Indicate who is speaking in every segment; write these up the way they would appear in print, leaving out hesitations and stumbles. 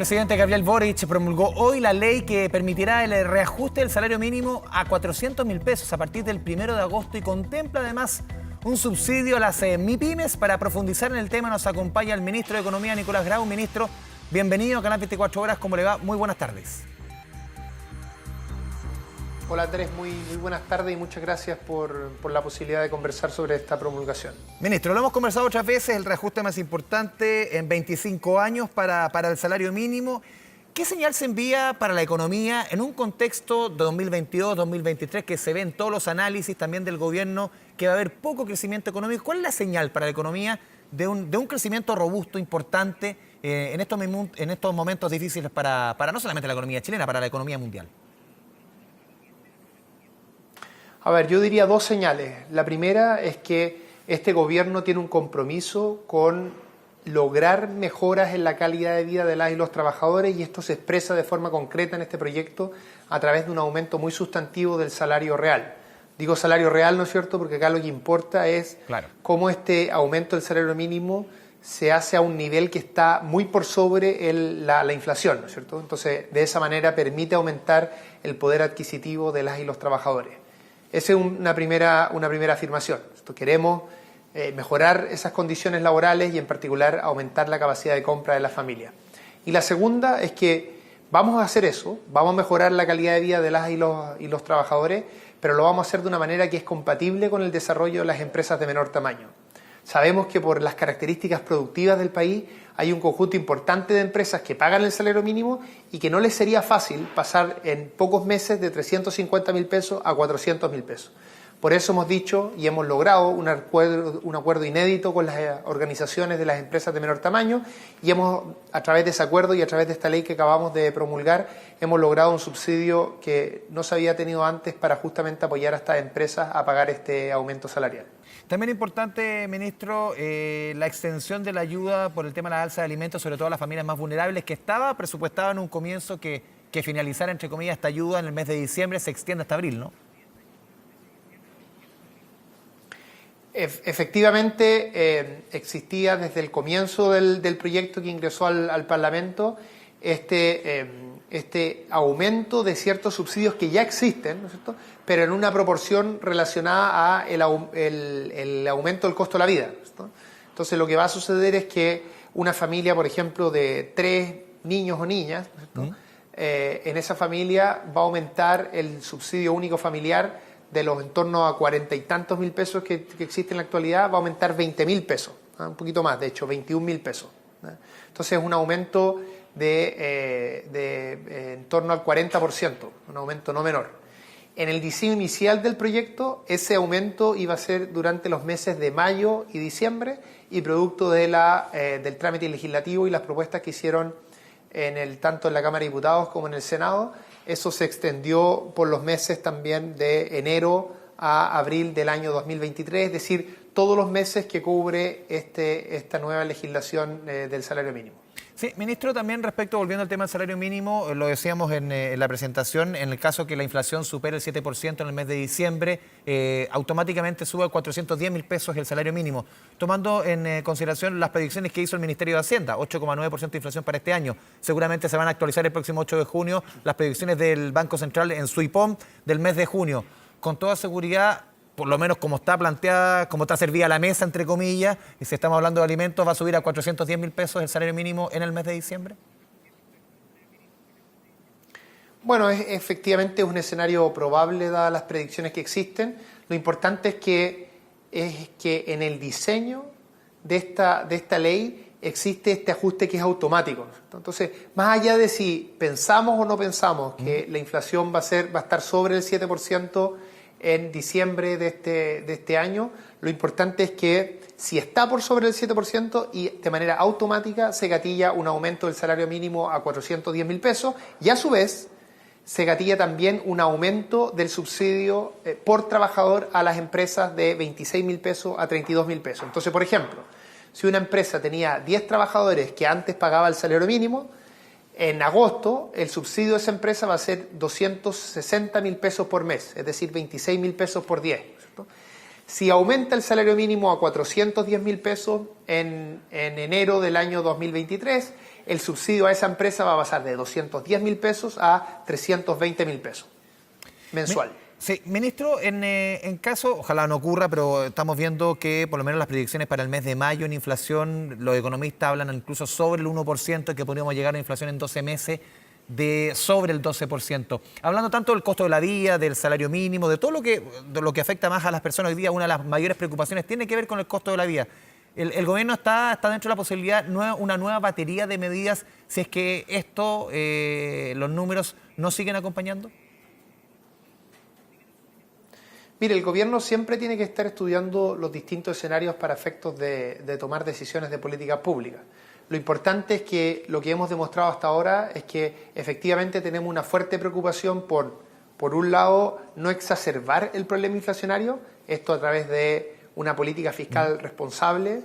Speaker 1: El presidente Gabriel Boric promulgó hoy la ley que permitirá el reajuste del salario mínimo a 400.000 pesos a partir del 1 de agosto y contempla además un subsidio a las MIPYMES. Para profundizar en el tema nos acompaña el ministro de Economía, Nicolás Grau. Ministro, bienvenido a Canal 24 Horas. ¿Cómo le va? Muy buenas tardes.
Speaker 2: Hola Andrés, muy buenas tardes y muchas gracias por la posibilidad de conversar sobre esta promulgación.
Speaker 1: Ministro, lo hemos conversado otras veces, el reajuste más importante en 25 años para el salario mínimo. ¿Qué señal se envía para la economía en un contexto de 2022-2023 que se ve en todos los análisis también del gobierno que va a haber poco crecimiento económico? ¿Cuál es la señal para la economía de un crecimiento robusto, importante en estos momentos difíciles para no solamente la economía chilena, para la economía mundial?
Speaker 2: A ver, yo diría dos señales. La primera es que este gobierno tiene un compromiso con lograr mejoras en la calidad de vida de las y los trabajadores, y esto se expresa de forma concreta en este proyecto a través de un aumento muy sustantivo del salario real. Digo salario real, ¿no es cierto?, porque acá lo que importa es cómo este aumento del salario mínimo se hace a un nivel que está muy por sobre la inflación, ¿no es cierto? Entonces, de esa manera permite aumentar el poder adquisitivo de las y los trabajadores. Esa es una primera afirmación. Queremos mejorar esas condiciones laborales y en particular aumentar la capacidad de compra de las familias. Y la segunda es que vamos a hacer eso, vamos a mejorar la calidad de vida de las y los trabajadores, pero lo vamos a hacer de una manera que es compatible con el desarrollo de las empresas de menor tamaño. Sabemos que por las características productivas del país hay un conjunto importante de empresas que pagan el salario mínimo y que no les sería fácil pasar en pocos meses de 350.000 pesos a 400.000 pesos. Por eso hemos dicho y hemos logrado un acuerdo inédito con las organizaciones de las empresas de menor tamaño, y a través de ese acuerdo y a través de esta ley que acabamos de promulgar, hemos logrado un subsidio que no se había tenido antes para justamente apoyar a estas empresas a pagar este aumento salarial.
Speaker 1: También importante, ministro, la extensión de la ayuda por el tema de la alza de alimentos, sobre todo a las familias más vulnerables, que estaba presupuestado en un comienzo que finalizara, entre comillas, esta ayuda en el mes de diciembre, se extiende hasta abril, ¿no?
Speaker 2: Efectivamente, existía desde el comienzo del proyecto que ingresó al Parlamento este aumento de ciertos subsidios que ya existen, ¿no es cierto?, pero en una proporción relacionada a el aumento del costo de la vida, ¿no es cierto? Entonces lo que va a suceder es que una familia, por ejemplo, de 3 niños o niñas, ¿no es cierto?, en esa familia va a aumentar el subsidio único familiar de los en torno a 40 y tantos mil pesos que existe en la actualidad, va a aumentar 20.000 pesos, ¿no?, un poquito más, de hecho, 21.000 pesos, ¿no? Entonces es un aumento de en torno al 40%, un aumento no menor. En el diseño inicial del proyecto, ese aumento iba a ser durante los meses de mayo y diciembre, y producto del trámite legislativo y las propuestas que hicieron tanto en la Cámara de Diputados como en el Senado, eso se extendió por los meses también de enero a abril del año 2023, es decir, todos los meses que cubre esta nueva legislación del salario mínimo.
Speaker 1: Sí, ministro, también volviendo al tema del salario mínimo, lo decíamos en la presentación, en el caso que la inflación supere el 7% en el mes de diciembre, automáticamente sube a 410.000 pesos el salario mínimo, tomando en consideración las predicciones que hizo el Ministerio de Hacienda, 8,9% de inflación para este año. Seguramente se van a actualizar el próximo 8 de junio las predicciones del Banco Central en su IPOM del mes de junio. Con toda seguridad, por lo menos como está planteada, como está servida la mesa, entre comillas, y si estamos hablando de alimentos, ¿va a subir a 410.000 pesos el salario mínimo en el mes de diciembre?
Speaker 2: Bueno, efectivamente es un escenario probable dadas las predicciones que existen. Lo importante es que en el diseño de esta ley existe este ajuste que es automático. Entonces, más allá de si pensamos o no pensamos que la inflación va a estar sobre el 7%, en diciembre de este año, lo importante es que si está por sobre el 7% y de manera automática se gatilla un aumento del salario mínimo a 410.000 pesos, y a su vez se gatilla también un aumento del subsidio por trabajador a las empresas de 26.000 pesos a 32.000 pesos. Entonces, por ejemplo, si una empresa tenía 10 trabajadores que antes pagaba el salario mínimo, en agosto el subsidio de esa empresa va a ser 260.000 pesos por mes, es decir, 26.000 pesos por 10. ¿Cierto? Si aumenta el salario mínimo a 410.000 pesos en enero del año 2023, el subsidio a esa empresa va a pasar de 210.000 pesos a 320.000 pesos mensual.
Speaker 1: Sí, ministro, en caso, ojalá no ocurra, pero estamos viendo que por lo menos las predicciones para el mes de mayo en inflación, los economistas hablan incluso sobre el 1%, que podríamos llegar a inflación en 12 meses de sobre el 12%. Hablando tanto del costo de la vida, del salario mínimo, de todo de lo que afecta más a las personas hoy día, una de las mayores preocupaciones tiene que ver con el costo de la vida. El gobierno está dentro de la posibilidad, una nueva batería de medidas, si es que los números no siguen acompañando.
Speaker 2: Mire, el gobierno siempre tiene que estar estudiando los distintos escenarios para efectos de tomar decisiones de política pública. Lo importante es que lo que hemos demostrado hasta ahora es que efectivamente tenemos una fuerte preocupación por un lado, no exacerbar el problema inflacionario, esto a través de una política fiscal responsable,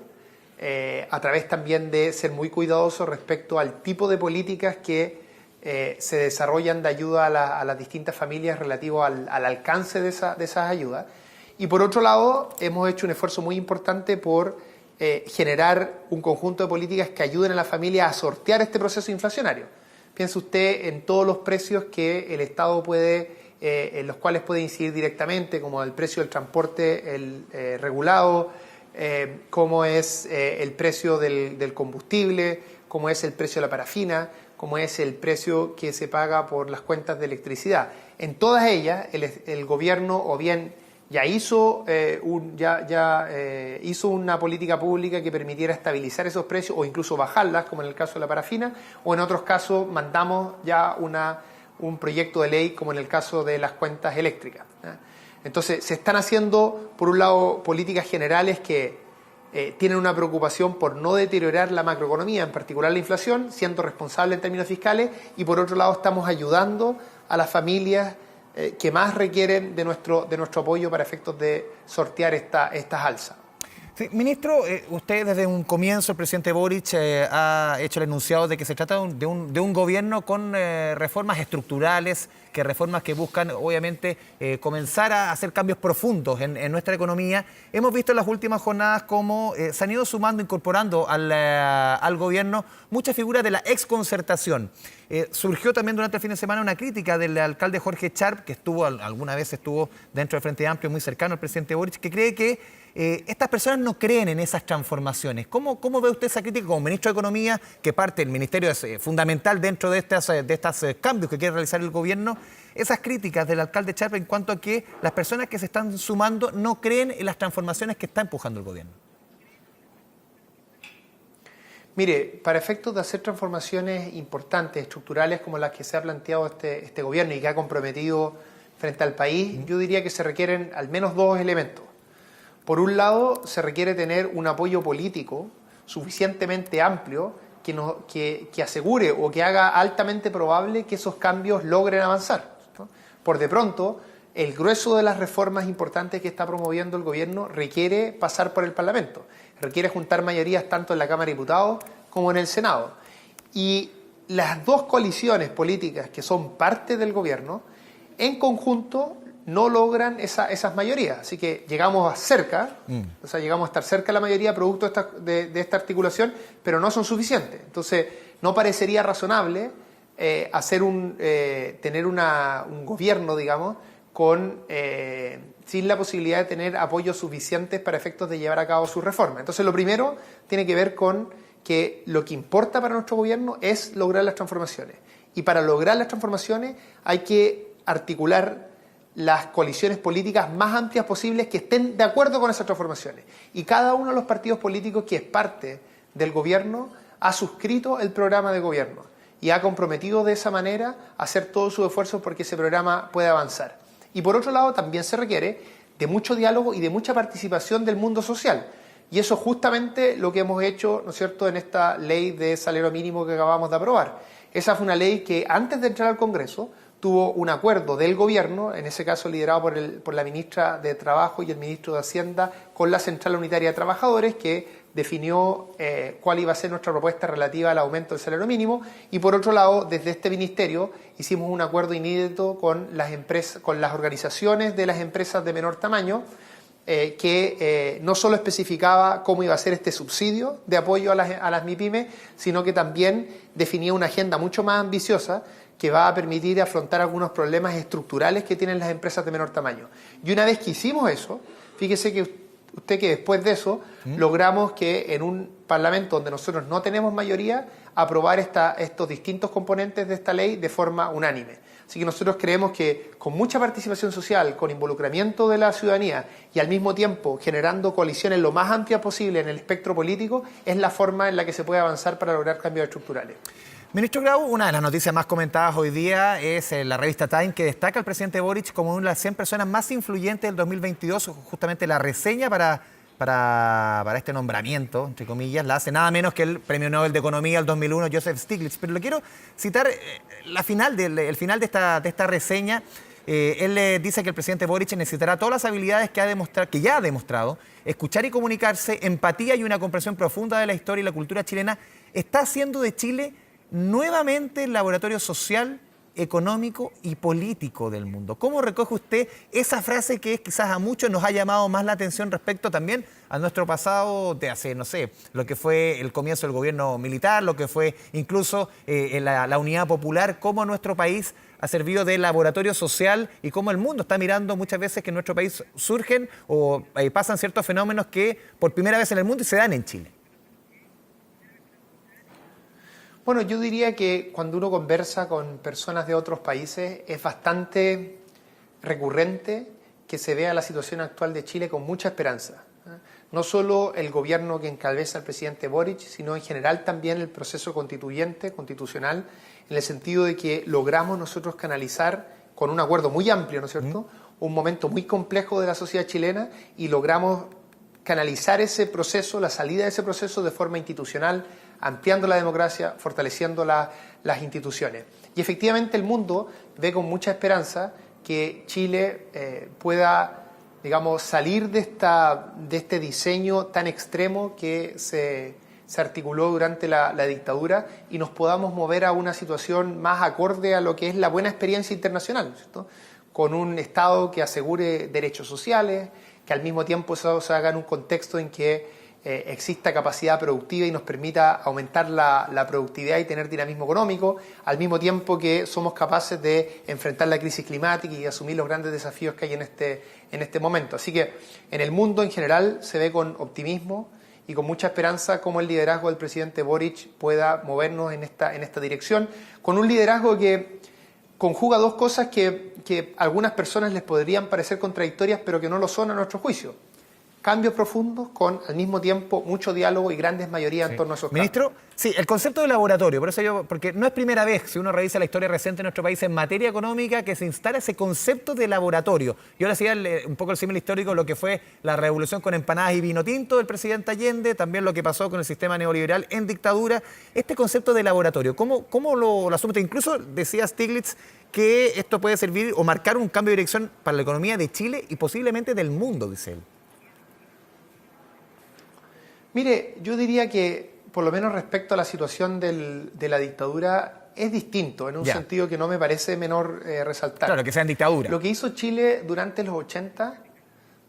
Speaker 2: a través también de ser muy cuidadosos respecto al tipo de políticas que se desarrollan de ayuda a las distintas familias relativo al alcance de esas ayudas. Y por otro lado, hemos hecho un esfuerzo muy importante por generar un conjunto de políticas que ayuden a la familia a sortear este proceso inflacionario. Piense usted en todos los precios que el Estado en los cuales puede incidir directamente, como el precio del transporte regulado, como es el precio del combustible, como es el precio de la parafina, como es el precio que se paga por las cuentas de electricidad. En todas ellas, el gobierno o bien ya hizo una política pública que permitiera estabilizar esos precios o incluso bajarlas, como en el caso de la parafina, o en otros casos mandamos ya un proyecto de ley, como en el caso de las cuentas eléctricas. Entonces, se están haciendo, por un lado, políticas generales que tienen una preocupación por no deteriorar la macroeconomía, en particular la inflación, siendo responsable en términos fiscales, y por otro lado estamos ayudando a las familias que más requieren de nuestro apoyo para efectos de sortear estas alzas.
Speaker 1: Sí, ministro, usted desde un comienzo, el presidente Boric ha hecho el enunciado de que se trata de un gobierno con reformas estructurales, reformas que buscan, obviamente, comenzar a hacer cambios profundos en nuestra economía. Hemos visto en las últimas jornadas cómo se han ido sumando, incorporando al gobierno muchas figuras de la exconcertación. Surgió también durante el fin de semana una crítica del alcalde Jorge Sharp, que alguna vez estuvo dentro del Frente Amplio, muy cercano al presidente Boric, que cree que estas personas no creen en esas transformaciones. ¿Cómo ve usted esa crítica como ministro de Economía, que parte del ministerio es fundamental dentro de estos cambios que quiere realizar el gobierno? Esas críticas del alcalde Sharp en cuanto a que las personas que se están sumando no creen en las transformaciones que está empujando el gobierno.
Speaker 2: Mire, para efectos de hacer transformaciones importantes, estructurales, como las que se ha planteado este gobierno y que ha comprometido frente al país, yo diría que se requieren al menos dos elementos. Por un lado, se requiere tener un apoyo político suficientemente amplio que asegure o que haga altamente probable que esos cambios logren avanzar, ¿no? Por de pronto, el grueso de las reformas importantes que está promoviendo el gobierno requiere pasar por el Parlamento, requiere juntar mayorías tanto en la Cámara de Diputados como en el Senado. Y las dos coaliciones políticas que son parte del gobierno, en conjunto, no logran esas mayorías. Así que llegamos a estar cerca de la mayoría producto de esta articulación, pero no son suficientes. Entonces, no parecería razonable tener un gobierno, digamos, sin la posibilidad de tener apoyos suficientes para efectos de llevar a cabo su reforma. Entonces, lo primero tiene que ver con que lo que importa para nuestro gobierno es lograr las transformaciones. Y para lograr las transformaciones hay que articular las coaliciones políticas más amplias posibles que estén de acuerdo con esas transformaciones. Y cada uno de los partidos políticos que es parte del gobierno ha suscrito el programa de gobierno y ha comprometido de esa manera a hacer todos sus esfuerzos porque ese programa pueda avanzar. Y por otro lado, también se requiere de mucho diálogo y de mucha participación del mundo social. Y eso es justamente lo que hemos hecho, ¿no es cierto?, en esta ley de salario mínimo que acabamos de aprobar. Esa fue una ley que antes de entrar al Congreso tuvo un acuerdo del gobierno, en ese caso liderado por la ministra de Trabajo y el ministro de Hacienda, con la Central Unitaria de Trabajadores, que definió cuál iba a ser nuestra propuesta relativa al aumento del salario mínimo. Y por otro lado, desde este ministerio hicimos un acuerdo inédito con las organizaciones de las empresas de menor tamaño, que no solo especificaba cómo iba a ser este subsidio de apoyo a las MIPYME, sino que también definía una agenda mucho más ambiciosa que va a permitir afrontar algunos problemas estructurales que tienen las empresas de menor tamaño. Y una vez que hicimos eso, fíjese que usted que después de eso logramos que en un Parlamento donde nosotros no tenemos mayoría, aprobar estos distintos componentes de esta ley de forma unánime. Así que nosotros creemos que con mucha participación social, con involucramiento de la ciudadanía y al mismo tiempo generando coaliciones lo más amplias posible en el espectro político, es la forma en la que se puede avanzar para lograr cambios estructurales.
Speaker 1: Ministro Grau, una de las noticias más comentadas hoy día es la revista Time, que destaca al presidente Boric como una de las 100 personas más influyentes del 2022. Justamente la reseña para este nombramiento, entre comillas, la hace nada menos que el Premio Nobel de Economía del 2001, Joseph Stiglitz. Pero le quiero citar el final de esta reseña. Él le dice que el presidente Boric necesitará todas las habilidades que ya ha demostrado, escuchar y comunicarse, empatía y una comprensión profunda de la historia y la cultura chilena. Está haciendo de Chile nuevamente el laboratorio social, económico y político del mundo. ¿Cómo recoge usted esa frase que quizás a muchos nos ha llamado más la atención respecto también a nuestro pasado de hace, no sé, lo que fue el comienzo del gobierno militar, lo que fue incluso la unidad popular, cómo nuestro país ha servido de laboratorio social y cómo el mundo está mirando muchas veces que en nuestro país surgen o pasan ciertos fenómenos que por primera vez en el mundo y se dan en Chile?
Speaker 2: Bueno, yo diría que cuando uno conversa con personas de otros países es bastante recurrente que se vea la situación actual de Chile con mucha esperanza. No solo el gobierno que encabeza el presidente Boric, sino en general también el proceso constitucional, en el sentido de que logramos nosotros canalizar con un acuerdo muy amplio, ¿no es cierto?, un momento muy complejo de la sociedad chilena y logramos canalizar ese proceso, la salida de ese proceso de forma institucional, ampliando la democracia, fortaleciendo las instituciones. Y efectivamente el mundo ve con mucha esperanza que Chile pueda, digamos, salir de este diseño tan extremo que se articuló durante la dictadura y nos podamos mover a una situación más acorde a lo que es la buena experiencia internacional, ¿cierto?, con un Estado que asegure derechos sociales, que al mismo tiempo eso se haga en un contexto en que exista capacidad productiva y nos permita aumentar la productividad y tener dinamismo económico, al mismo tiempo que somos capaces de enfrentar la crisis climática y asumir los grandes desafíos que hay en este momento. Así que en el mundo en general se ve con optimismo y con mucha esperanza cómo el liderazgo del presidente Boric pueda movernos en esta dirección, con un liderazgo que conjuga dos cosas que a algunas personas les podrían parecer contradictorias, pero que no lo son a nuestro juicio. Cambios profundos con, al mismo tiempo, mucho diálogo y grandes mayorías en torno a esos cambios.
Speaker 1: Ministro, sí, el concepto de laboratorio, porque no es primera vez, si uno revisa la historia reciente de nuestro país en materia económica, que se instala ese concepto de laboratorio. Yo le hacía un poco el símil histórico, lo que fue la revolución con empanadas y vino tinto del presidente Allende, también lo que pasó con el sistema neoliberal en dictadura. Este concepto de laboratorio, ¿cómo lo asume? Incluso decía Stiglitz que esto puede servir o marcar un cambio de dirección para la economía de Chile y posiblemente del mundo, dice él.
Speaker 2: Mire, yo diría que, por lo menos respecto a la situación de la dictadura, es distinto, en un sentido que no me parece menor resaltar.
Speaker 1: Claro, que sea en dictadura.
Speaker 2: Lo que hizo Chile durante los 80...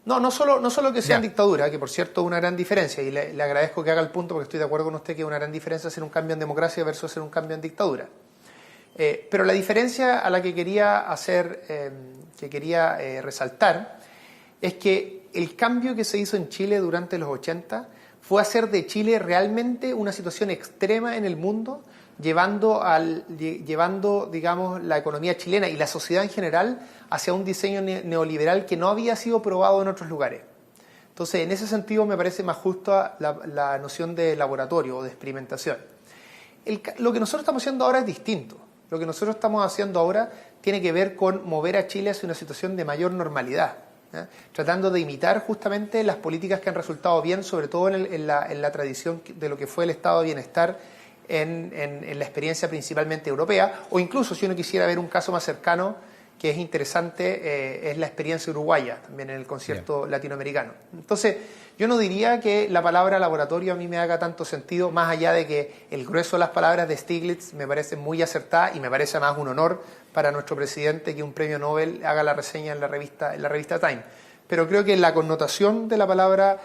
Speaker 2: No solo que sea en dictadura, que por cierto es una gran diferencia, y le agradezco que haga el punto porque estoy de acuerdo con usted que es una gran diferencia hacer un cambio en democracia versus hacer un cambio en dictadura. Pero la diferencia a la que quería resaltar es que el cambio que se hizo en Chile durante los 80 fue hacer de Chile realmente una situación extrema en el mundo, llevando, digamos, la economía chilena y la sociedad en general hacia un diseño neoliberal que no había sido probado en otros lugares. Entonces, en ese sentido me parece más justa la noción de laboratorio o de experimentación. Lo que nosotros estamos haciendo ahora es distinto. Lo que nosotros estamos haciendo ahora tiene que ver con mover a Chile hacia una situación de mayor normalidad, tratando de imitar justamente las políticas que han resultado bien, sobre todo en la tradición de lo que fue el estado de bienestar en la experiencia principalmente europea, o incluso si uno quisiera ver un caso más cercano que es interesante, es la experiencia uruguaya, también en el concierto latinoamericano. Entonces, yo no diría que la palabra laboratorio a mí me haga tanto sentido, más allá de que el grueso de las palabras de Stiglitz me parece muy acertada y me parece más un honor para nuestro presidente que un premio Nobel haga la reseña en la revista Time. pero creo que la connotación de la palabra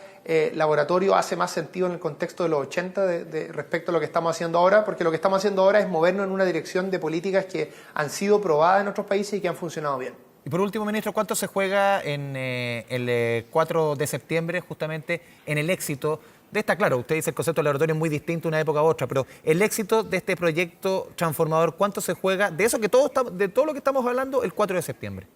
Speaker 2: laboratorio hace más sentido en el contexto de los 80 respecto a lo que estamos haciendo ahora, porque lo que estamos haciendo ahora es movernos en una dirección de políticas que han sido probadas en otros países y que han funcionado bien.
Speaker 1: Y por último, ministro, ¿cuánto se juega en el 4 de septiembre justamente en el éxito de esta? Claro, usted dice el concepto de laboratorio es muy distinto de una época a otra, pero el éxito de este proyecto transformador, ¿cuánto se juega de eso de todo lo que estamos hablando el 4 de septiembre?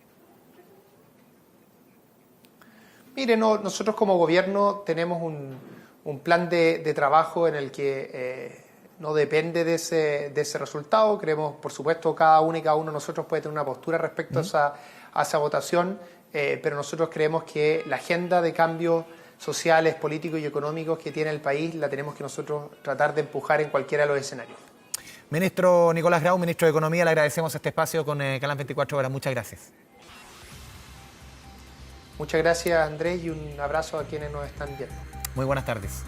Speaker 2: Mire, nosotros como gobierno tenemos un plan de trabajo en el que no depende de ese resultado. Creemos, por supuesto, cada uno de nosotros puede tener una postura respecto a esa votación, pero nosotros creemos que la agenda de cambios sociales, políticos y económicos que tiene el país la tenemos que nosotros tratar de empujar en cualquiera de los escenarios.
Speaker 1: Ministro Nicolás Grau, ministro de Economía, le agradecemos este espacio con Canal 24 Horas. Muchas gracias.
Speaker 2: Muchas gracias, Andrés, y un abrazo a quienes nos están viendo.
Speaker 1: Muy buenas tardes.